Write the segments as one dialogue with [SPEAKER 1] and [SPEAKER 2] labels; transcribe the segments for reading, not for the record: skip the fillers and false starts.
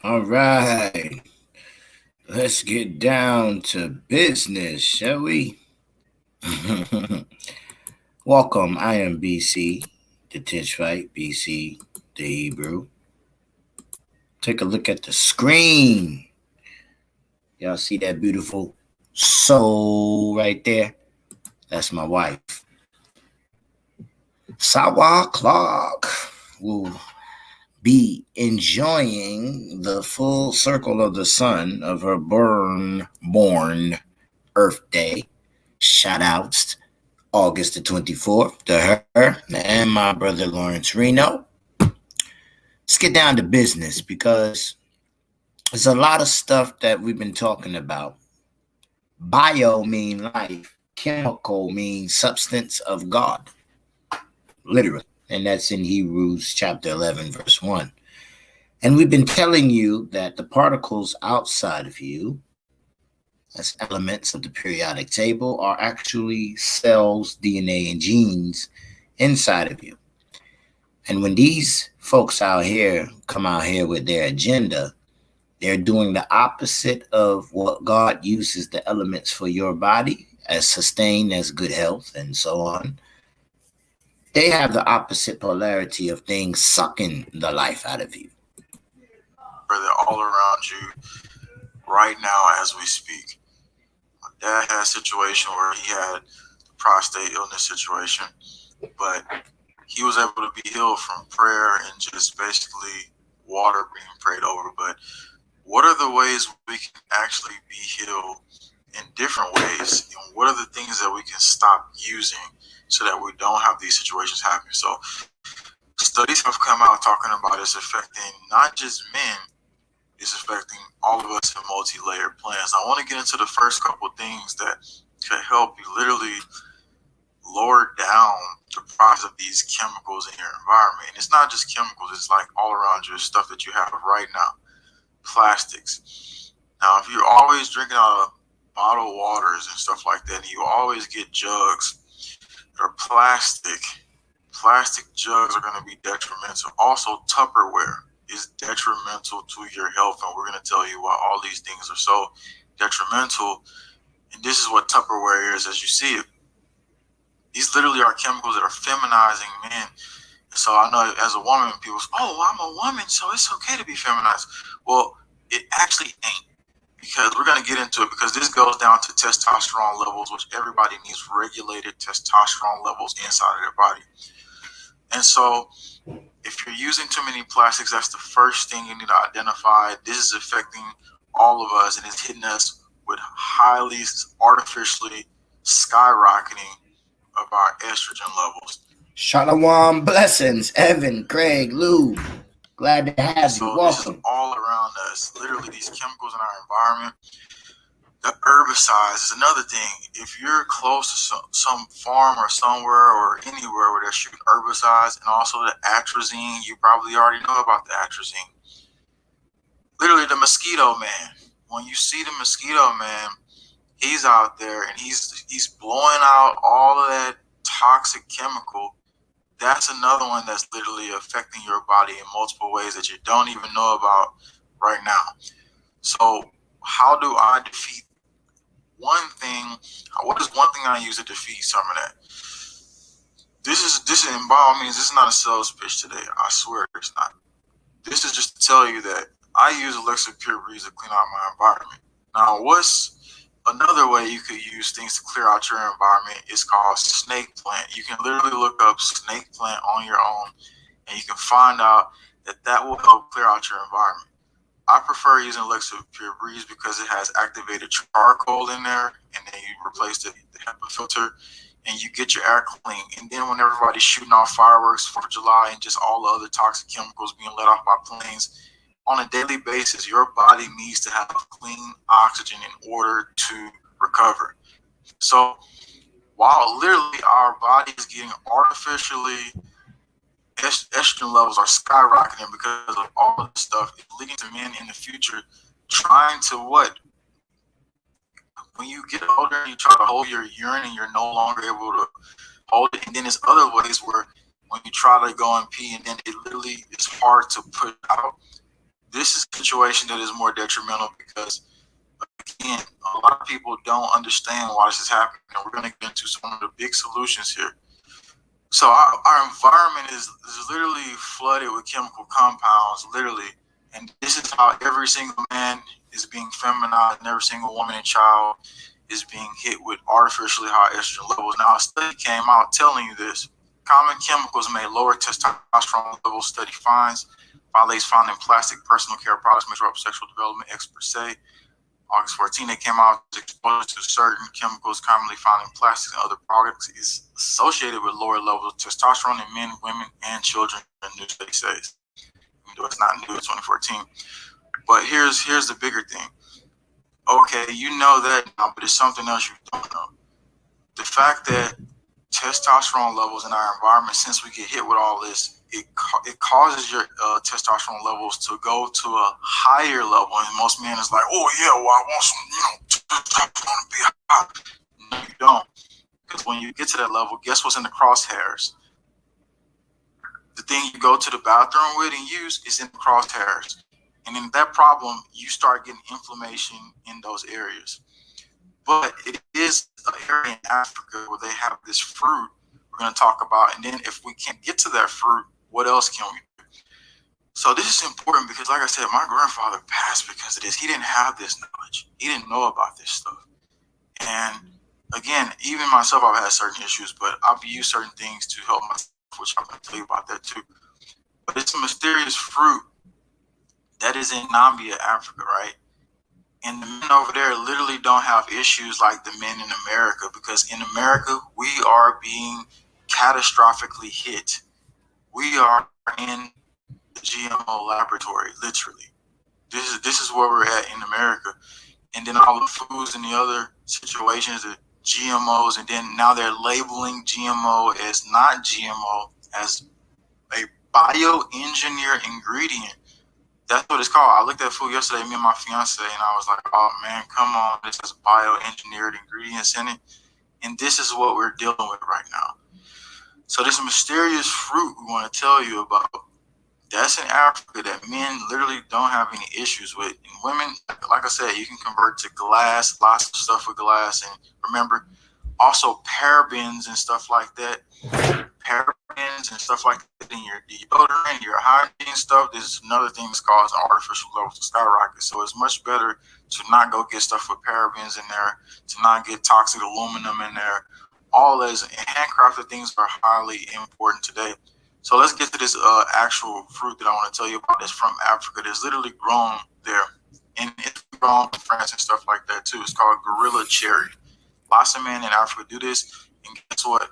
[SPEAKER 1] All right, let's get down to business, shall we? Welcome, I am BC, the Tishite, BC, the Hebrew. Take a look at the screen. Y'all see that beautiful soul right there? That's my wife. Sawa Clark will be enjoying the full circle of the sun of her born Earth Day. Shout outs August the 24th to her and my brother Lawrence Reno. Let's get down to business because there's a lot of stuff that we've been talking about. Bio means life, chemical means substance of God, literally. And that's in Hebrews chapter 11, verse 1. And we've been telling you that the particles outside of you, as elements of the periodic table, are actually cells, DNA, and genes inside of you. And when these folks out here come out here with their agenda, they're doing the opposite of what God uses the elements for your body as sustain, as good health, and so on. They have the opposite polarity of things sucking the life out of you.
[SPEAKER 2] Brother, all around you right now as we speak. My dad had a situation where he had the prostate illness situation, but he was able to be healed from prayer and just basically water being prayed over. But what are the ways we can actually be healed in different ways? And what are the things that we can stop using so that we don't have these situations happen? So studies have come out talking about it's affecting not just men, it's affecting all of us in multi-layered plans. I want to get into the first couple of things that could help you literally lower down the price of these chemicals in your environment. And it's not just chemicals, it's like all around you, stuff that you have right now. Plastics. Now, if you're always drinking out of bottled waters and stuff like that, and you always get jugs that are plastic jugs are going to be detrimental. Also, Tupperware is detrimental to your health, and we're going to tell you why all these things are so detrimental. And this is what Tupperware is as you see it. These literally are chemicals that are feminizing men. So I know as a woman, people say, oh, I'm a woman, so it's okay to be feminized. Well, it actually ain't, because we're going to get into it, because this goes down to testosterone levels, which everybody needs regulated testosterone levels inside of their body. And so if you're using too many plastics, that's the first thing you need to identify. This is affecting all of us, and it's hitting us with highly artificially skyrocketing of our estrogen levels.
[SPEAKER 1] Shalom, blessings, Evan, Craig, Lou. Glad to have you.
[SPEAKER 2] So
[SPEAKER 1] Welcome.
[SPEAKER 2] this is all around us. Literally, these chemicals in our environment. The herbicides is another thing. If you're close to some farm or somewhere or anywhere where they're shooting herbicides, and also the atrazine, you probably already know about the atrazine. Literally, the mosquito man. When you see the mosquito man, he's out there and he's blowing out all of that toxic chemical. That's another one that's literally affecting your body in multiple ways that you don't even know about right now. So how do I defeat one thing? What is one thing I use to defeat some of that? This is by all means, this is not a sales pitch today. I swear it's not. This is just to tell you that I use Alexa Pure Breeze to clean out my environment. Now, what's another way you could use things to clear out your environment is called snake plant. You can literally look up snake plant on your own, and you can find out that will help clear out your environment. I prefer using Alexa Pure Breeze because it has activated charcoal in there, and then you replace the HEPA filter, and you get your air clean. And then when everybody's shooting off fireworks, 4th of July, and just all the other toxic chemicals being let off by planes, on a daily basis, your body needs to have clean oxygen in order to recover. So while literally our body is getting artificially, estrogen levels are skyrocketing because of all of this stuff, it's leading to men in the future trying to what? When you get older and you try to hold your urine and you're no longer able to hold it. And then there's other ways where when you try to go and pee and then it literally is hard to put out. this is a situation that is more detrimental because, again, a lot of people don't understand why this is happening. And we're going to get into some of the big solutions here. So our environment is literally flooded with chemical compounds, literally. And this is how every single man is being feminized and every single woman and child is being hit with artificially high estrogen levels. Now, a study came out telling you this. Common chemicals may lower testosterone levels, study finds. Violates found in plastic personal care products may disrupt sexual development, experts say. August 14, they came out, exposure to certain chemicals commonly found in plastics and other products is associated with lower levels of testosterone in men, women, and children, the new study says. Even though it's not new, it's 2014. But here's the bigger thing. Okay, you know that now, but it's something else you don't know. The fact that testosterone levels in our environment, since we get hit with all this, it causes your testosterone levels to go to a higher level. And most men is like, oh yeah, well, I want some, testosterone to be high. No, you don't. Because when you get to that level, guess what's in the crosshairs? The thing you go to the bathroom with and use is in the crosshairs. And in that problem, you start getting inflammation in those areas. But it is an area in Africa where they have this fruit we're going to talk about. And then if we can't get to that fruit, what else can we do? So this is important because, like I said, my grandfather passed because of this. He didn't have this knowledge. He didn't know about this stuff. And again, even myself, I've had certain issues, but I've used certain things to help myself, which I'm going to tell you about that too. But it's a mysterious fruit that is in Nambia, Africa, right? And the men over there literally don't have issues like the men in America, because in America, we are being catastrophically hit. We are in the GMO laboratory, literally. This is where we're at in America. And then all the foods and the other situations, the GMOs, and then now they're labeling GMO as not GMO, as a bioengineered ingredient. That's what it's called. I looked at food yesterday, me and my fiance, and I was like, oh man, come on, this has bioengineered ingredients in it. And this is what we're dealing with right now. So this mysterious fruit we want to tell you about, that's in Africa that men literally don't have any issues with. And women, like I said, you can convert to glass, lots of stuff with glass. And remember, also parabens and stuff like that. Parabens and stuff like that in your deodorant, your hygiene stuff. This is another thing that's causing artificial levels to skyrocket. So it's much better to not go get stuff with parabens in there, to not get toxic aluminum in there. All those handcrafted things are highly important today. So let's get to this actual fruit that I want to tell you about. That's from Africa. That's literally grown there. And it's grown in France and stuff like that too. It's called gorilla cherry. Lots of men in Africa do this. And guess what?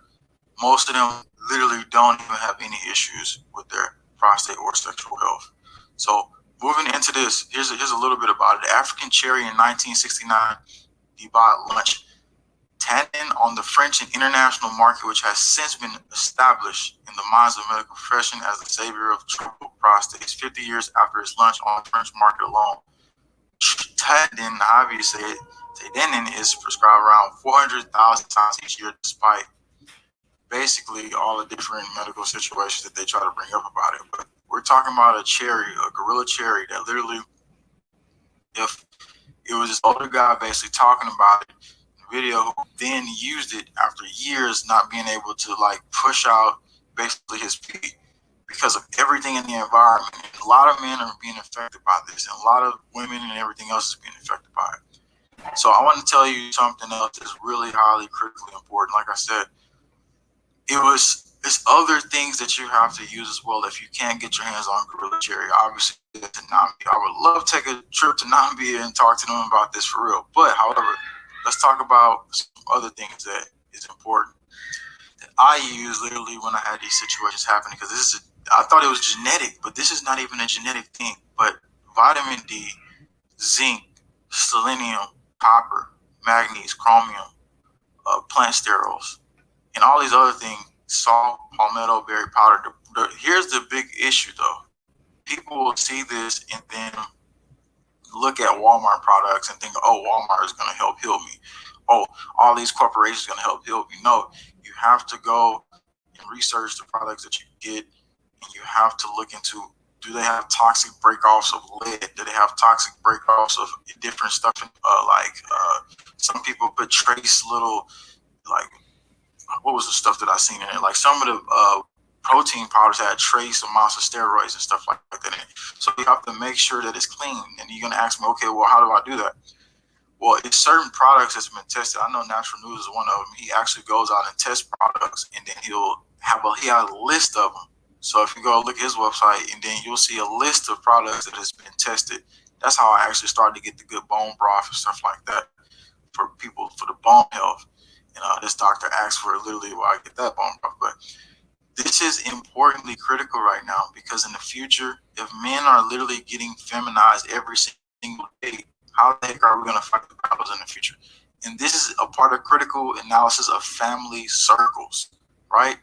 [SPEAKER 2] Most of them literally don't even have any issues with their prostate or sexual health. So moving into this, here's a little bit about it. The African cherry in 1969 debuted lunch, tannin on the French and international market, which has since been established in the minds of the medical profession as the savior of troubled prostates 50 years after its launch on the French market alone. Tannin, obviously, tannin is prescribed around 400,000 times each year, despite basically all the different medical situations that they try to bring up about it. But we're talking about a cherry, a gorilla cherry, that literally, if it was this older guy basically talking about it, video, who then used it after years not being able to like push out basically his pee because of everything in the environment. And a lot of men are being affected by this, and a lot of women and everything else is being affected by it. So I want to tell you something else that's really highly critically important. Like I said, it's other things that you have to use as well if you can't get your hands on gorilla cherry. Obviously, to Nambia, I would love to take a trip to Nambia and talk to them about this for real. But however, let's talk about some other things that is important that I use literally when I had these situations happening, because I thought it was genetic, but this is not even a genetic thing. But vitamin D, zinc, selenium, copper, manganese, chromium, plant sterols, and all these other things, salt, palmetto berry powder. Here's the big issue though. People will see this and then look at Walmart products and think, oh, Walmart is going to help heal me. Oh, all these corporations are going to help heal me. No, you have to go and research the products that you get, and you have to look into Do they have toxic breakoffs of lead? Do they have toxic breakoffs of different stuff? Some people put trace little, like, what was the stuff that I seen in it? Like some of the protein powders had trace amounts of steroids and stuff like that in it. So you have to make sure that it's clean. And you're going to ask me, okay, well, how do I do that? Well, it's certain products that's been tested. I know Natural News is one of them. He actually goes out and tests products, and then he has a list of them. So if you go look at his website, and then you'll see a list of products that has been tested. That's how I actually started to get the good bone broth and stuff like that for people, for the bone health. And this doctor asked for literally where I get that bone broth. But this is importantly critical right now, because in the future, if men are literally getting feminized every single day, how the heck are we going to fight the battles in the future? And this is a part of critical analysis of family circles, right?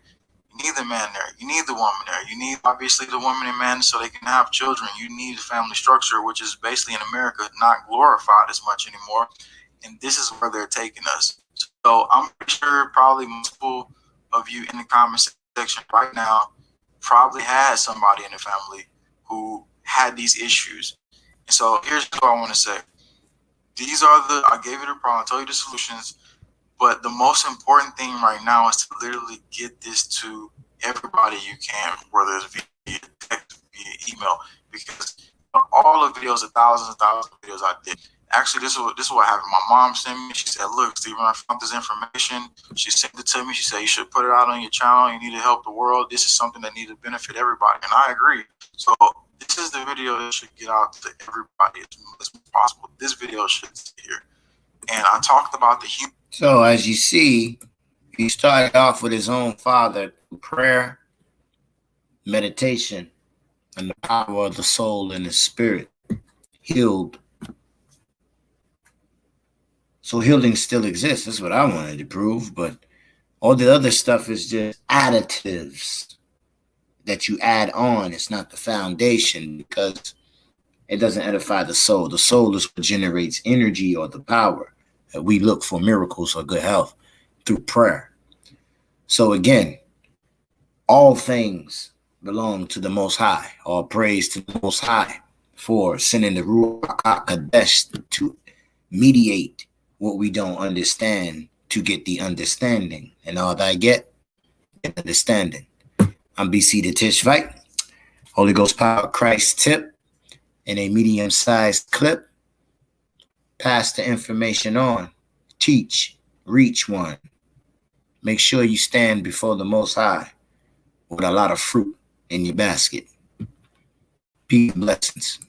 [SPEAKER 2] You need the man there. You need the woman there. You need, obviously, the woman and man so they can have children. You need a family structure, which is basically in America not glorified as much anymore. And this is where they're taking us. So I'm pretty sure probably multiple of you in the comment section right now probably had somebody in the family who had these issues. And so here's what I want to say. I gave you the problem, I told you the solutions, but the most important thing right now is to literally get this to everybody you can, whether it's via text, via email, because all the videos, the thousands and thousands of videos I did, actually, this is what happened. My mom sent me, she said, look, Stephen, I found this information. She sent it to me. She said, you should put it out on your channel. You need to help the world. This is something that needs to benefit everybody. And I agree. So this is the video that should get out to everybody as much as possible. This video should stay here. And I talked about the human.
[SPEAKER 1] So as you see, he started off with his own father, prayer, meditation, and the power of the soul and the spirit healed. So healing still exists. That's what I wanted to prove. But all the other stuff is just additives that you add on. It's not the foundation, because it doesn't edify the soul. The soul is what generates energy or the power. We look for miracles or good health through prayer. So again, all things belong to the Most High. All praise to the Most High for sending the Ruach HaKodesh to mediate what we don't understand to get the understanding. And all that I get understanding. I'm BC the Tishvite, Holy Ghost Power Christ tip in a medium-sized clip. Pass the information on. Teach. Reach one. Make sure you stand before the Most High with a lot of fruit in your basket. Peace and blessings.